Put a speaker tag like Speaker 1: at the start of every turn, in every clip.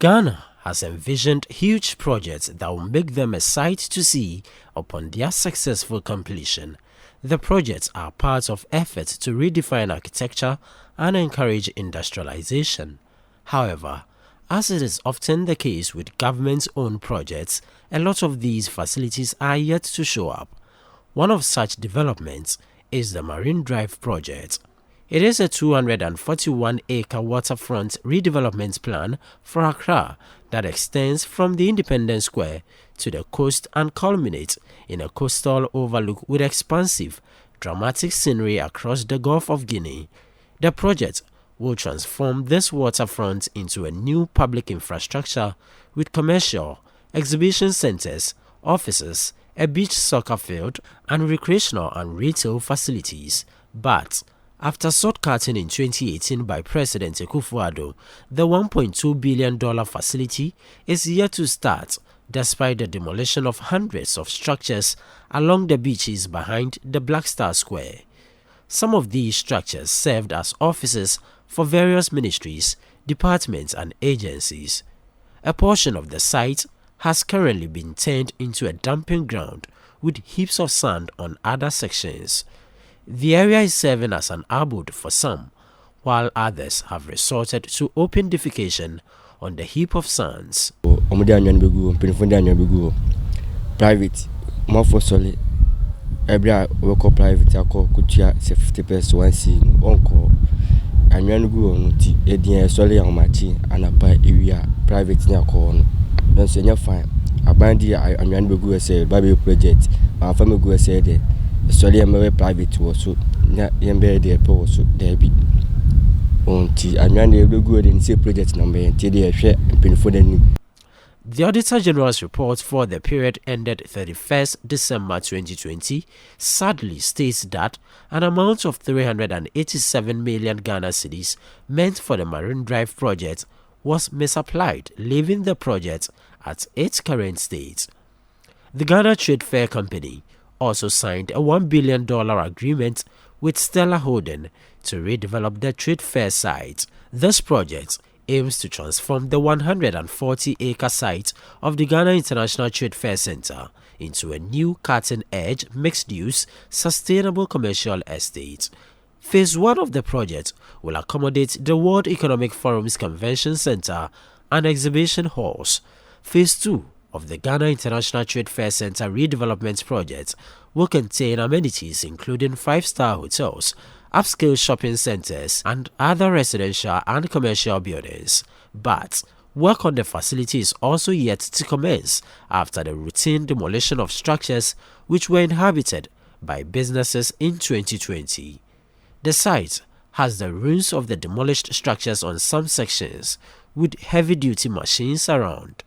Speaker 1: Ghana has envisioned huge projects that will make them a sight to see upon their successful completion. The projects are part of efforts to redefine architecture and encourage industrialization. However, as it is often the case with government-owned projects, a lot of these facilities are yet to show up. One of such developments is the Marine Drive project. It is a 241-acre waterfront redevelopment plan for Accra that extends from the Independence Square to the coast and culminates in a coastal overlook with expansive, dramatic scenery across the Gulf of Guinea. The project will transform this waterfront into a new public infrastructure with commercial, exhibition centers, offices, a beach soccer field, and recreational and retail facilities. But after shortcutting in 2018 by President Akufo-Addo, the $1.2 billion facility is yet to start despite the demolition of hundreds of structures along the beaches behind the Black Star Square. Some of these structures served as offices for various ministries, departments and agencies. A portion of the site has currently been turned into a dumping ground with heaps of sand on other sections. The area is serving as an abode for some, while others have resorted to open defecation on the heap of sands.
Speaker 2: Private, more for solid. Every work private, I call Kutia 50% one scene, uncle. And you go on the solid on my tea and a buy area private near corn. Don't say you're fine. A bandy, I am go say Bible project. My family go say there. Solely a private was so embedded the post there be on tea and you go and say project number and TD share and pay for the new.
Speaker 1: The Auditor General's report for the period ended 31st December 2020 sadly states that an amount of 387 million Ghana cedis meant for the Marine Drive project was misapplied, leaving the project at its current state. The Ghana Trade Fair Company also signed a $1 billion agreement with Stella Holding to redevelop the trade fair site. This project aims to transform the 140-acre site of the Ghana International Trade Fair Center into a new cutting-edge, mixed-use, sustainable commercial estate. Phase 1 of the project will accommodate the World Economic Forum's Convention Center and exhibition halls. Phase 2 of the Ghana International Trade Fair Center redevelopment project will contain amenities including 5-star hotels, upscale shopping centers, and other residential and commercial buildings. But work on the facility is also yet to commence after the routine demolition of structures which were inhabited by businesses in 2020. The site has the ruins of the demolished structures on some sections, with heavy-duty machines around.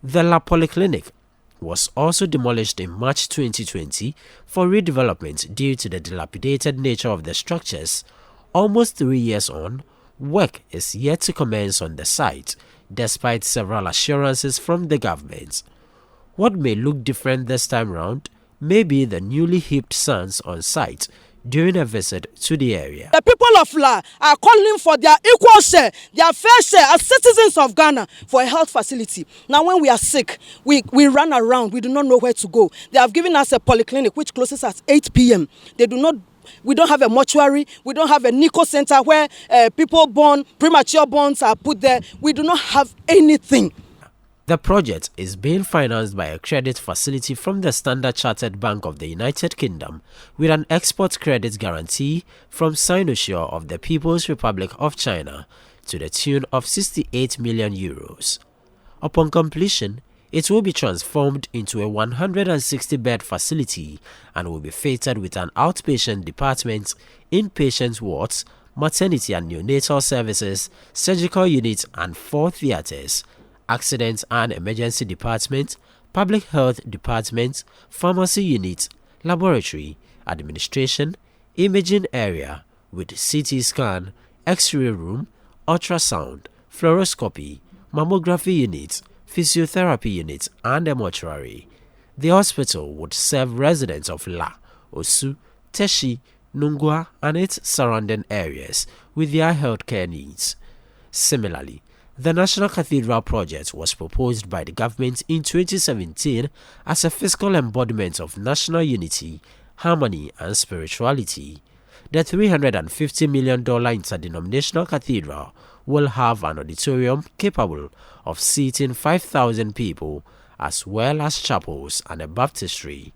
Speaker 1: The La Polyclinic was also demolished in March 2020 for redevelopment due to the dilapidated nature of the structures. Almost 3 years on, work is yet to commence on the site, despite several assurances from the government. What may look different this time round may be the newly heaped sands on site during a visit to the area.
Speaker 3: The people of La are calling for their equal share, their fair share as citizens of Ghana for a health facility. Now when we are sick, we run around, we do not know where to go. They have given us a polyclinic which closes at 8 p.m. We don't have a mortuary, we don't have a NICO center where people born, premature borns are put there. We do not have anything.
Speaker 1: The project is being financed by a credit facility from the Standard Chartered Bank of the United Kingdom with an export credit guarantee from Sinosure of the People's Republic of China to the tune of 68 million euros. Upon completion, it will be transformed into a 160-bed facility and will be fitted with an outpatient department, inpatient wards, maternity and neonatal services, surgical units and 4 theaters, accident and emergency department, public health department, pharmacy unit, laboratory, administration, imaging area with CT scan, X-ray room, ultrasound, fluoroscopy, mammography unit, physiotherapy unit and a mortuary. The hospital would serve residents of La, Osu, Teshi, Nungwa and its surrounding areas with their healthcare needs. Similarly, The National Cathedral project was proposed by the government in 2017 as a fiscal embodiment of national unity, harmony and spirituality. The $350 million interdenominational cathedral will have an auditorium capable of seating 5,000 people, as well as chapels and a baptistry.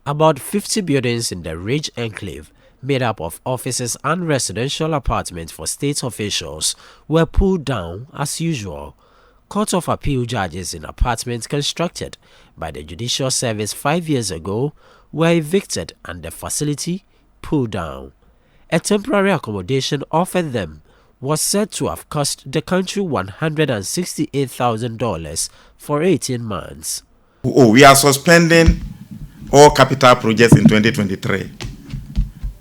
Speaker 1: About 50 buildings in the Ridge Enclave, made up of offices and residential apartments for state officials, were pulled down as usual. Court of Appeal judges in apartments constructed by the Judicial Service 5 years ago were evicted and the facility pulled down. A temporary accommodation offered them was said to have cost the country $168,000 for 18 months.
Speaker 4: We are suspending all capital projects in 2023.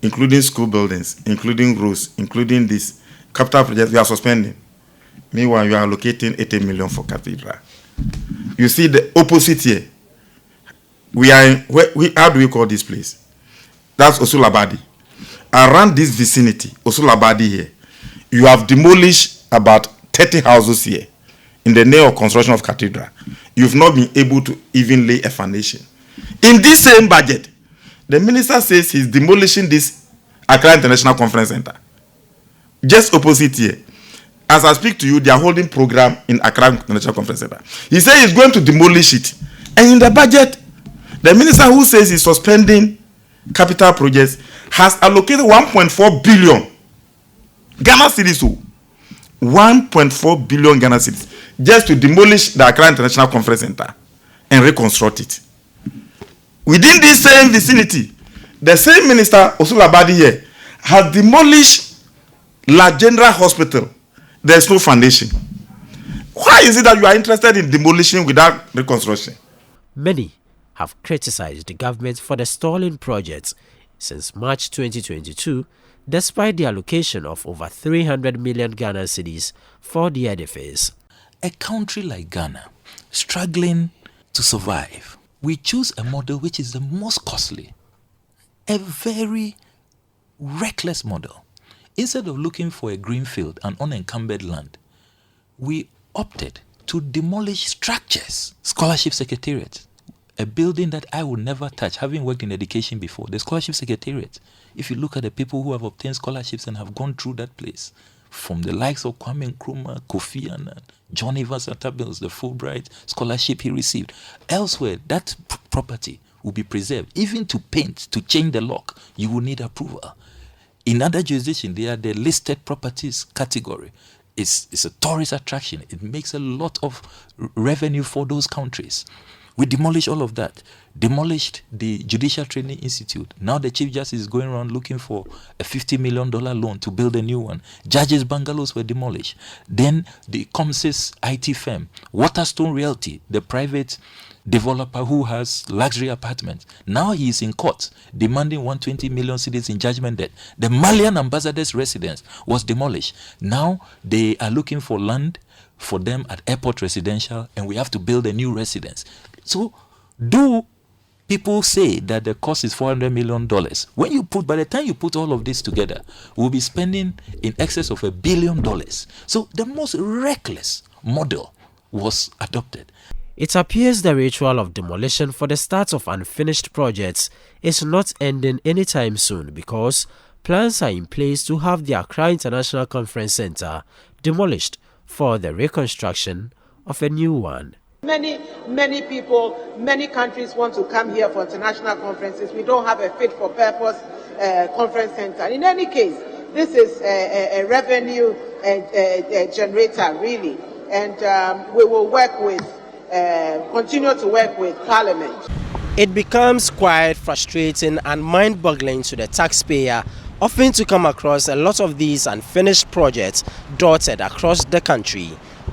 Speaker 4: Including school buildings, including roads, including this capital project, we are suspending. Meanwhile, you are allocating 80 million for cathedral. You see the opposite here. We are in, how do we call this place? That's Osulabadi. Around this vicinity, Osulabadi here, you have demolished about 30 houses here in the name of construction of cathedral. You've not been able to even lay a foundation. In this same budget, the minister says he's demolishing this Accra International Conference Center. Just opposite here. As I speak to you, they are holding program in Accra International Conference Center. He says he's going to demolish it. And in the budget, the minister who says he's suspending capital projects has allocated 1.4 billion Ghana cedis. 1.4 billion Ghana cedis just to demolish the Accra International Conference Center and reconstruct it. Within this same vicinity, the same minister, Osulabadi here, has demolished La General Hospital. There is no foundation. Why is it that you are interested in demolishing without reconstruction?
Speaker 1: Many have criticized the government for the stalling projects since March 2022, despite the allocation of over 300 million Ghana cedis for the edifice.
Speaker 5: A country like Ghana, struggling to survive, we choose a model which is the most costly, a very reckless model. Instead of looking for a green field and unencumbered land, we opted to demolish structures. Scholarship Secretariat, a building that I would never touch, having worked in education before. The Scholarship Secretariat, if you look at the people who have obtained scholarships and have gone through that place, from the likes of Kwame Nkrumah, Kofi Annan, John Evans Atta-Mills, the Fulbright scholarship he received. Elsewhere, that property will be preserved. Even to paint, to change the lock, you will need approval. In other jurisdictions, they are the listed properties category. It's a tourist attraction. It makes a lot of revenue for those countries. We demolished all of that. Demolished the Judicial Training Institute. Now the Chief Justice is going around looking for a $50 million loan to build a new one. Judges' bungalows were demolished. Then the Comsys IT firm, Waterstone Realty, the private developer who has luxury apartments. Now he is in court demanding 120 million cedis in judgment debt. The Malian ambassador's residence was demolished. Now they are looking for land for them at Airport Residential, and we have to build a new residence. So, do people say that the cost is $400 million? By the time you put all of this together, we'll be spending in excess of $1 billion. So, the most reckless model was adopted.
Speaker 1: It appears the ritual of demolition for the start of unfinished projects is not ending anytime soon because plans are in place to have the Accra International Conference Center demolished for the reconstruction of a new one.
Speaker 6: Many people, many countries want to come here for international conferences. We don't have a fit-for-purpose conference center. In any case, this is a revenue generator, really, and we will continue to work with Parliament.
Speaker 7: It becomes quite frustrating and mind-boggling to the taxpayer, often to come across a lot of these unfinished projects dotted across the country.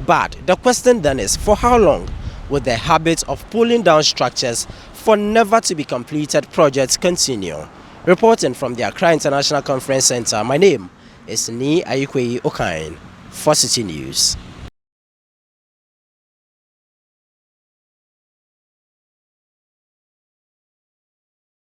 Speaker 7: But the question then is, for how long will the habit of pulling down structures for never to be completed projects continue? Reporting from the Accra International Conference Center, my name is Ni Ayikweyi Okain for Citi News.